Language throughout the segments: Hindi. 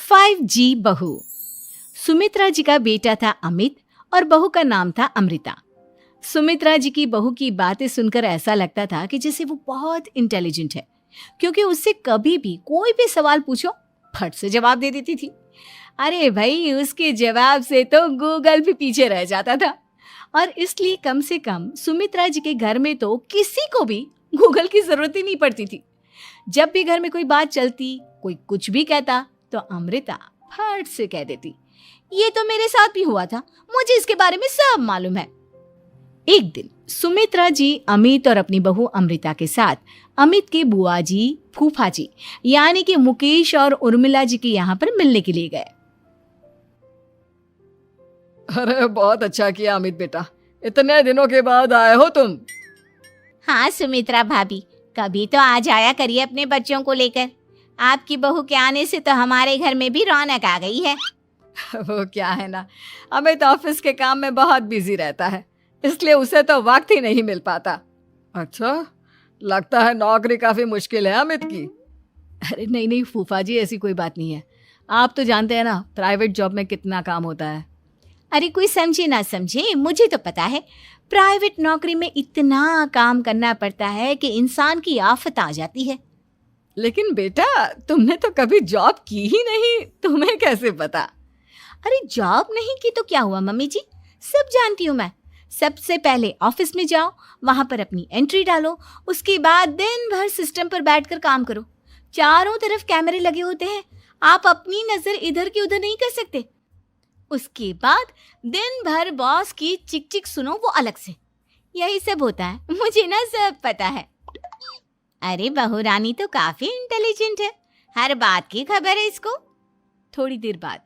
5G बहू। सुमित्रा जी का बेटा था अमित और बहू का नाम था अमृता। सुमित्रा जी की बहू की बातें सुनकर ऐसा लगता था कि जैसे वो बहुत इंटेलिजेंट है, क्योंकि उससे कभी भी कोई भी सवाल पूछो फट से जवाब दे देती थी। अरे भाई, उसके जवाब से तो गूगल भी पीछे रह जाता था। और इसलिए कम से कम सुमित्रा जी के घर में तो किसी को भी गूगल की जरूरत ही नहीं पड़ती थी। जब भी घर में कोई बात चलती, कोई कुछ भी कहता, तो अमृता फट से कह देती, ये तो मेरे साथ भी हुआ था, मुझे इसके बारे में सब मालूम है। एक दिन सुमित्रा जी अमित और अपनी बहू अमृता के साथ अमित के बुआ जी, फूफा जी यानी कि मुकेश और उर्मिला जी के यहाँ पर मिलने के लिए गए। अरे बहुत अच्छा किया अमित बेटा, इतने दिनों के बाद आए हो तुम। हाँ सुमित्रा भाभी, कभी तो आ जाया करिए अपने बच्चों को लेकर। आपकी बहू के आने से तो हमारे घर में भी रौनक आ गई है। वो क्या है ना, अमित ऑफिस के काम में बहुत बिजी रहता है, इसलिए उसे तो वक्त ही नहीं मिल पाता। अच्छा, लगता है नौकरी काफी मुश्किल है अमित की। अरे नहीं फूफा जी, ऐसी कोई बात नहीं है। आप तो जानते हैं ना प्राइवेट जॉब में कितना काम होता है। अरे कोई समझे ना समझे, मुझे तो पता है प्राइवेट नौकरी में इतना काम करना पड़ता है कि इंसान की आफत आ जाती है। लेकिन बेटा, तुमने तो कभी जॉब की ही नहीं, तुम्हें कैसे पता? अरे जॉब नहीं की तो क्या हुआ मम्मी जी, सब जानती हूँ मैं। सबसे पहले ऑफिस में जाओ, वहां पर अपनी एंट्री डालो, उसके बाद दिन भर सिस्टम पर बैठकर काम करो। चारों तरफ कैमरे लगे होते हैं, आप अपनी नजर इधर की उधर नहीं कर सकते। उसके बाद दिन भर बॉस की चिक चिक सुनो, वो अलग से। यही सब होता है, मुझे ना सब पता है। अरे बहू रानी तो काफी इंटेलिजेंट है, हर बात की खबर है इसको। थोड़ी देर बाद,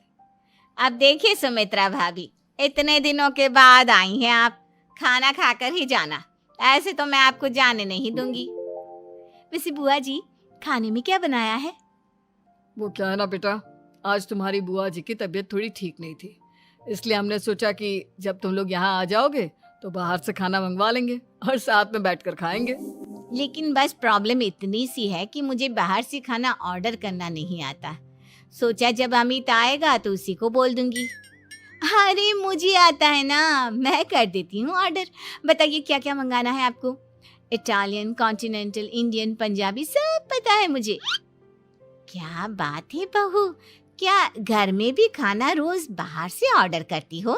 अब देखिए सुमित्रा भाभी, इतने दिनों के बाद आई हैं आप, खाना खाकर ही जाना, ऐसे तो मैं आपको जाने नहीं दूंगी। वैसे बुआ जी, खाने में क्या बनाया है? वो क्या है ना बेटा, आज तुम्हारी बुआ जी की तबीयत थोड़ी ठीक नहीं थी, इसलिए हमने सोचा कि जब तुम लोग यहाँ आ जाओगे तो बाहर से खाना मंगवा लेंगे और साथ में बैठकर खाएंगे। लेकिन बस प्रॉब्लम इतनी सी है कि मुझे बाहर से खाना ऑर्डर करना नहीं आता। सोचा जब अमित आएगा तो उसी को बोल दूंगी। अरे मुझे आता है ना, मैं कर देती हूँ ऑर्डर। बताइए क्या क्या मंगाना है आपको? इटालियन, कॉन्टिनेंटल, इंडियन, पंजाबी, सब पता है मुझे। क्या बात है बहू, क्या घर में भी खाना रोज बाहर से ऑर्डर करती हो?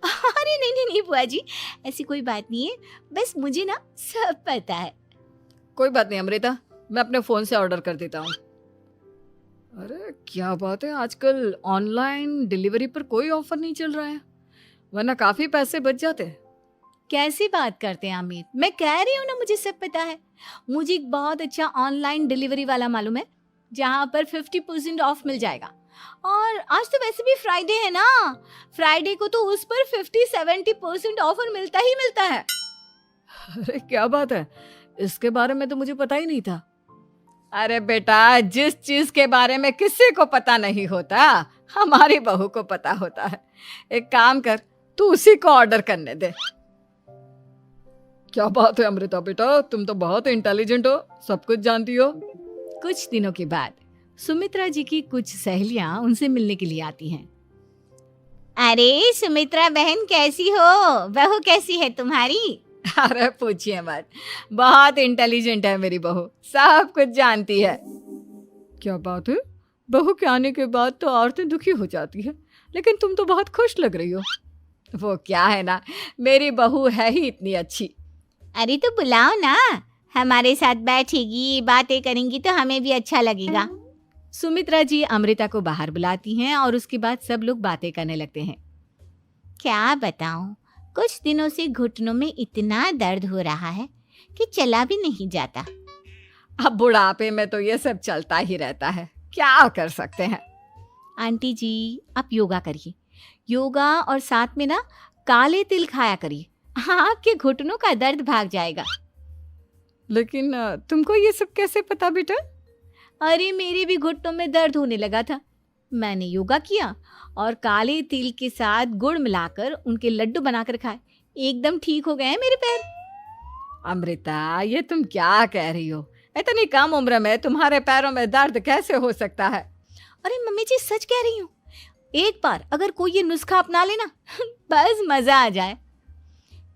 अरे नहीं बुआ जी, ऐसी कोई बात नहीं है, बस मुझे ना सब पता है। कोई बात नहीं अमृता, मैं अपने फोन से ऑर्डर कर देता हूँ। अरे क्या बात है, आजकल ऑनलाइन डिलीवरी पर कोई ऑफर नहीं चल रहा है, वरना काफी पैसे बच जाते हैं। कैसी बात करते हैं अमित, मैं कह रही हूँ ना मुझे सब पता है। मुझे एक बहुत अच्छा ऑनलाइन डिलीवरी वाला मालूम है, जहाँ पर 50% ऑफ मिल जाएगा। और आज तो वैसे भी फ्राइडे है ना, फ्राइडे को तो उस पर 50-70% ऑफर मिलता ही मिलता है। अरे क्या बात है, इसके बारे में तो मुझे पता ही नहीं था। अरे बेटा, जिस चीज के बारे में किसी को पता नहीं होता, हमारी बहू को पता होता है। एक काम कर, तू उसी को ऑर्डर करने दे। क्या बात है अमृता बेटा, तुम तो बहुत इंटेलिजेंट हो, सब कुछ जानती हो। कुछ दिनों के बाद सुमित्रा जी की कुछ सहेलियां उनसे मिलने के लिए आती हैं। अरे सुमित्रा बहन कैसी हो, बहू कैसी है तुम्हारी? अरे पूछिए मत, बहुत इंटेलिजेंट है मेरी बहू, सब कुछ जानती है। क्या बात है, बहू के आने के बाद तो औरतें दुखी हो जाती है, लेकिन तुम तो बहुत खुश लग रही हो। वो क्या है ना, मेरी बहू है ही इतनी अच्छी। अरे तो बुलाओ ना, हमारे साथ बैठेगी, बातें करेंगी तो हमें भी अच्छा लगेगा। सुमित्रा जी अमृता को बाहर बुलाती हैं और उसके बाद सब लोग बातें करने लगते हैं। क्या बताऊं, कुछ दिनों से घुटनों में इतना दर्द हो रहा है कि चला भी नहीं जाता। अब बुढ़ापे में तो ये सब चलता ही रहता है, क्या कर सकते हैं। आंटी जी, आप योगा करिए, योगा और साथ में ना काले तिल खाया करिए, आपके घुटनों का दर्द भाग जाएगा। लेकिन तुमको ये सब कैसे पता बेटा? अरे मेरे भी घुटनों में दर्द होने लगा था, मैंने योगा किया और काले तिल के साथ गुड़ मिलाकर उनके लड्डू बनाकर खाए, एकदम ठीक हो गए हैं मेरे पैर। अमृता, ये तुम क्या कह रही हो? इतनी कम उम्र में तुम्हारे पैरों में दर्द कैसे हो सकता है? अरे मम्मी जी सच कह रही हूँ, एक बार अगर कोई ये नुस्खा अपना लेना बस मजा आ जाए।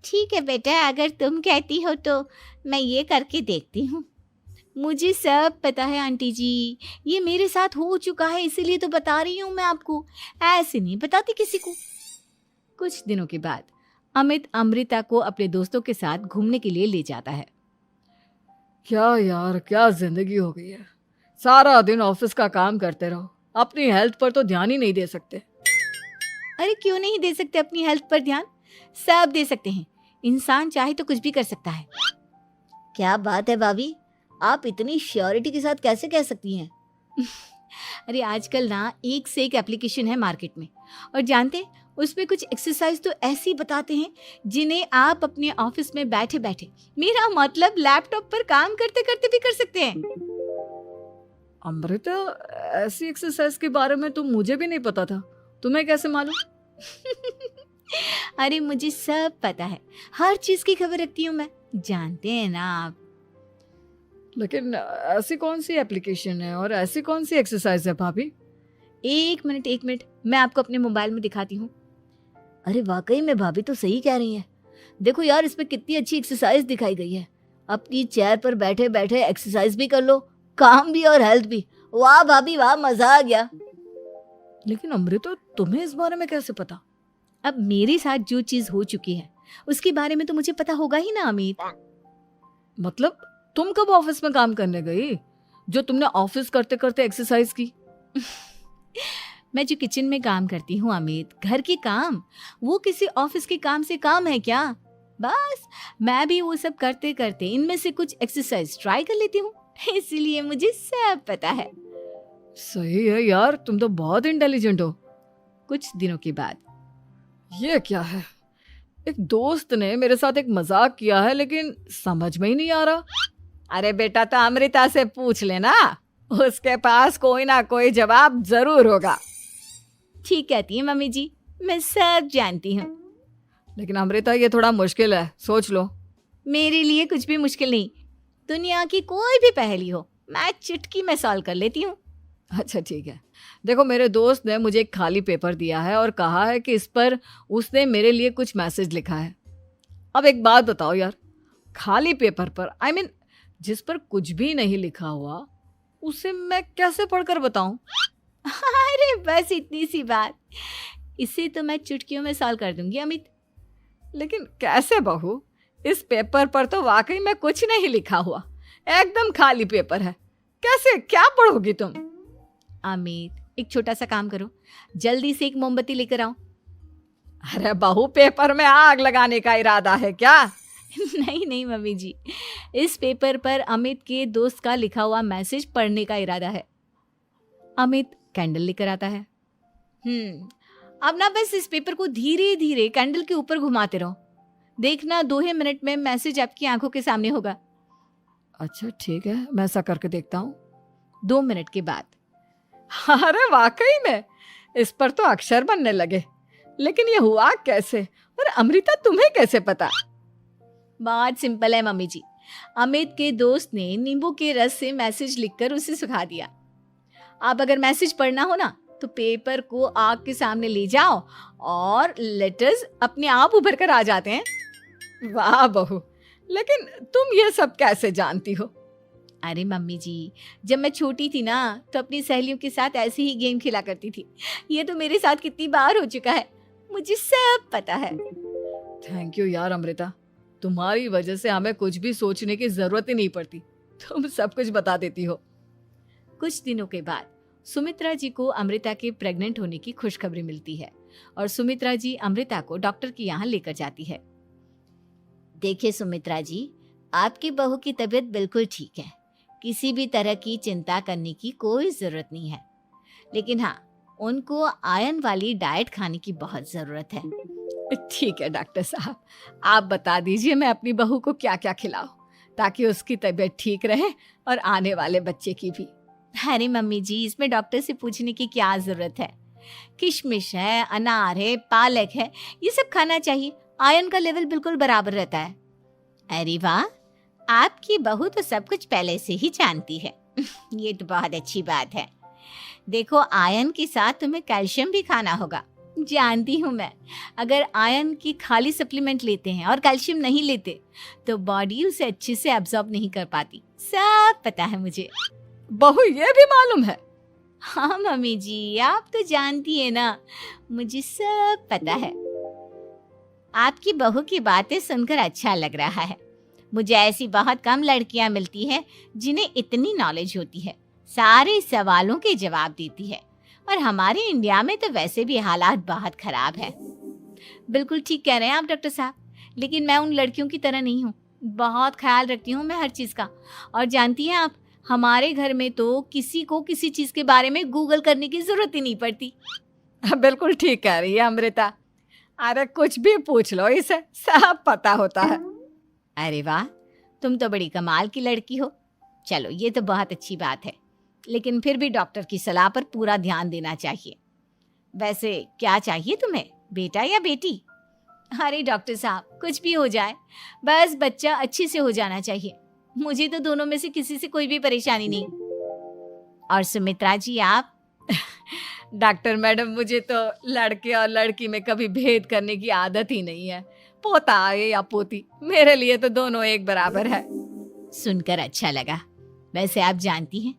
ठीक है बेटा, अगर तुम कहती हो तो मैं ये करके देखती हूँ। मुझे सब पता है आंटी जी, ये मेरे साथ हो चुका है, इसीलिए तो बता रही हूँ मैं आपको, ऐसे नहीं बताती किसी को। कुछ दिनों के बाद अमित अमृता को अपने दोस्तों के साथ घूमने के लिए ले जाता है। क्या यार, क्या जिंदगी हो गई है। सारा दिन ऑफिस का काम करते रहो, अपनी हेल्थ पर तो ध्यान ही नहीं दे सकते। अरे क्यों नहीं दे सकते अपनी हेल्थ पर ध्यान, सब दे सकते हैं। इंसान चाहे तो कुछ भी कर सकता है। क्या बात है भाभी, आप इतनी श्योरिटी के साथ कैसे कह सकती हैं? अरे आजकल ना एक से एक एप्लीकेशन है मार्केट में, और जानते उसमें कुछ एक्सरसाइज तो ऐसी बताते हैं जिन्हें आप अपने ऑफिस में बैठे बैठे, मेरा मतलब लैपटॉप पर काम करते करते भी कर सकते हैं। अमृता, ऐसी एक्सरसाइज के बारे में तो मुझे भी नहीं पता था, तुम्हें कैसे मालूम? अरे मुझे सब पता है, हर चीज की खबर रखती हूँ मैं, जानते हैं ना आप। लेकिन ऐसी कौन सी एप्लीकेशन है और ऐसी कौन सी एक्सरसाइज है भाभी? एक मिनट, मैं आपको अपने मोबाइल में दिखाती हूँ। अरे वाकई में भाभी तो सही कह रही हैं। देखो यार, इसमें कितनी अच्छी एक्सरसाइज दिखाई गई है। अपनी चेयर पर बैठे बैठे एक्सरसाइज भी कर लो, काम भी और हेल्थ भी। वाह भाभी वाह, मजा आ गया। लेकिन अमृता, तुम्हें इस बारे में कैसे पता? अब मेरे साथ जो चीज हो चुकी है उसके बारे में तो मुझे पता होगा ही ना अमित। मतलब तुम कब ऑफिस में काम करने गई जो तुमने ऑफिस करते करते एक्सरसाइज की? मैं जो किचन में काम करती हूँ अमित, घर के काम, वो किसी ऑफिस के काम से काम है क्या? बस मैं भी वो सब करते करते इनमें से कुछ एक्सरसाइज ट्राई कर लेती हूँ, इसीलिए मुझे सब पता है। सही है यार, तुम तो बहुत इंटेलिजेंट हो। कुछ दिनों के बाद ये क्या है, एक दोस्त ने मेरे साथ एक मजाक किया है लेकिन समझ में ही नहीं आ रहा। अरे बेटा, तो अमृता से पूछ लेना, उसके पास कोई ना कोई जवाब जरूर होगा। ठीक कहती है मम्मी जी, मैं सब जानती हूँ। लेकिन अमृता, ये थोड़ा मुश्किल है, सोच लो। मेरे लिए कुछ भी मुश्किल नहीं, दुनिया की कोई भी पहेली हो मैं चुटकी में सॉल्व कर लेती हूँ। अच्छा ठीक है, देखो मेरे दोस्त ने मुझे एक खाली पेपर दिया है और कहा है कि इस पर उसने मेरे लिए कुछ मैसेज लिखा है। अब एक बात बताओ यार, खाली पेपर पर, आई मीन जिस पर कुछ भी नहीं लिखा हुआ, उसे मैं कैसे पढ़कर बताऊं? अरे बस इतनी सी बात, इसे तो मैं चुटकियों में सॉल्व कर दूंगी अमित। लेकिन कैसे बहू, इस पेपर पर तो वाकई में कुछ नहीं लिखा हुआ, एकदम खाली पेपर है, कैसे, क्या पढ़ोगी तुम? अमित, एक छोटा सा काम करो, जल्दी से एक मोमबत्ती लेकर आओ। अरे बहू, पेपर में आग लगाने का इरादा है क्या? नहीं मम्मी जी, इस पेपर पर अमित के दोस्त का लिखा हुआ मैसेज पढ़ने का इरादा है। अमित कैंडल लेकर आता है। अब ना बस इस पेपर को धीरे धीरे कैंडल के ऊपर घुमाते रहो, देखना 2 ही मिनट में मैसेज आपकी आंखों के सामने होगा। अच्छा ठीक है, मैं ऐसा करके देखता हूँ। 2 मिनट के बाद, अरे वाकई में इस पर तो अक्षर बनने लगे, लेकिन ये हुआ कैसे? और अमृता, तुम्हें कैसे पता? बहुत सिंपल है मम्मी जी, अमित के दोस्त ने नींबू के रस से मैसेज लिखकर उसे सुखा दिया। आप अगर मैसेज पढ़ना हो ना तो पेपर को आग के सामने ले जाओ और लेटर्स अपने आप उभर कर आ जाते हैं। वाह बहू, लेकिन तुम ये सब कैसे जानती हो? अरे मम्मी जी, जब मैं छोटी थी ना तो अपनी सहेलियों के साथ ऐसे ही गेम खेला करती थी। ये तो मेरे साथ कितनी बार हो चुका है, मुझे सब पता है। थैंक यू यार अमृता, तुम्हारी वजह से हमें कुछ भी सोचने की जरूरत ही नहीं पड़ती, तुम सब कुछ बता देती हो। कुछ दिनों के बाद सुमित्रा जी को अमृता के प्रेग्नेंट होने की खुशखबरी मिलती है और सुमित्रा जी अमृता को डॉक्टर के यहाँ लेकर जाती है। देखिए सुमित्रा जी, आपकी बहू की तबीयत बिल्कुल ठीक है, किसी भी तरह की चिंता करने की कोई जरूरत नहीं है, लेकिन हाँ, उनको आयरन वाली डाइट खाने की बहुत जरूरत है। ठीक है डॉक्टर साहब, आप बता दीजिए मैं अपनी बहू को क्या क्या खिलाऊं ताकि उसकी तबीयत ठीक रहे और आने वाले बच्चे की भी। अरे मम्मी जी, इसमें डॉक्टर से पूछने की क्या जरूरत है, किशमिश है, अनार है, पालक है, ये सब खाना चाहिए, आयरन का लेवल बिल्कुल बराबर रहता है। अरे वाह, आपकी बहू तो सब कुछ पहले से ही जानती है। ये तो बहुत अच्छी बात है। देखो, आयरन के साथ तुम्हें कैल्शियम भी खाना होगा। जानती हूँ मैं, अगर आयरन की खाली सप्लीमेंट लेते हैं और कैल्शियम नहीं लेते तो बॉडी उसे अच्छे से एब्जॉर्ब नहीं कर पाती। सब पता है मुझे। बहू ये भी मालूम है? हाँ मम्मी जी, आप तो जानती है ना, मुझे सब पता है। आपकी बहू की बातें सुनकर अच्छा लग रहा है। मुझे ऐसी बहुत कम लड़कियां मिलती हैं जिन्हें इतनी नॉलेज होती है, सारे सवालों के जवाब देती है। और हमारे इंडिया में तो वैसे भी हालात बहुत खराब है। बिल्कुल ठीक कह रहे हैं आप डॉक्टर साहब, लेकिन मैं उन लड़कियों की तरह नहीं हूँ। बहुत ख्याल रखती हूँ मैं हर चीज़ का। और जानती हैं आप, हमारे घर में तो किसी को किसी चीज़ के बारे में गूगल करने की ज़रूरत ही नहीं पड़ती। बिल्कुल ठीक कह रही है अमृता। अरे कुछ भी पूछ लो, इसे सब पता होता है। अरे वाह, तुम तो बड़ी कमाल की लड़की हो। चलो, ये तो बहुत अच्छी बात है, लेकिन फिर भी डॉक्टर की सलाह पर पूरा ध्यान देना चाहिए। वैसे क्या चाहिए तुम्हें, बेटा या बेटी? अरे डॉक्टर साहब, कुछ भी हो जाए, बस बच्चा अच्छे से हो जाना चाहिए। मुझे तो दोनों में से किसी से कोई भी परेशानी नहीं। और सुमित्रा जी, आप? डॉक्टर मैडम, मुझे तो लड़के और लड़की में कभी भेद करने की आदत ही नहीं है। पोता आए या पोती, मेरे लिए तो दोनों एक बराबर है। सुनकर अच्छा लगा। वैसे आप जानती हैं,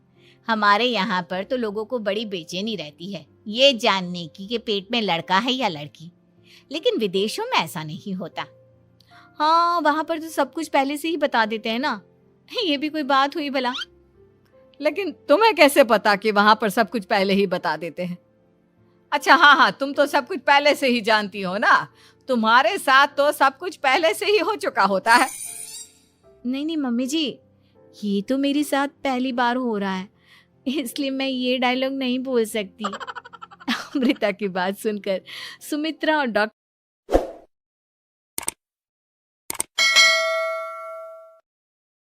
हमारे यहाँ पर तो लोगों को बड़ी बेचैनी रहती है ये जानने की कि पेट में लड़का है या लड़की, लेकिन विदेशों में ऐसा नहीं होता। हाँ, वहाँ पर तो सब कुछ पहले से ही बता देते हैं ना। ये भी कोई बात हुई भला? लेकिन तुम्हें कैसे पता कि वहां पर सब कुछ पहले ही बता देते हैं? अच्छा, हाँ, तुम तो सब कुछ पहले से ही जानती हो ना। तुम्हारे साथ तो सब कुछ पहले से ही हो चुका होता है। नहीं मम्मी जी, ये तो मेरे साथ पहली बार हो रहा है, इसलिए मैं ये डायलॉग नहीं बोल सकती। अमृता की बात सुनकर सुमित्रा और डॉक्टर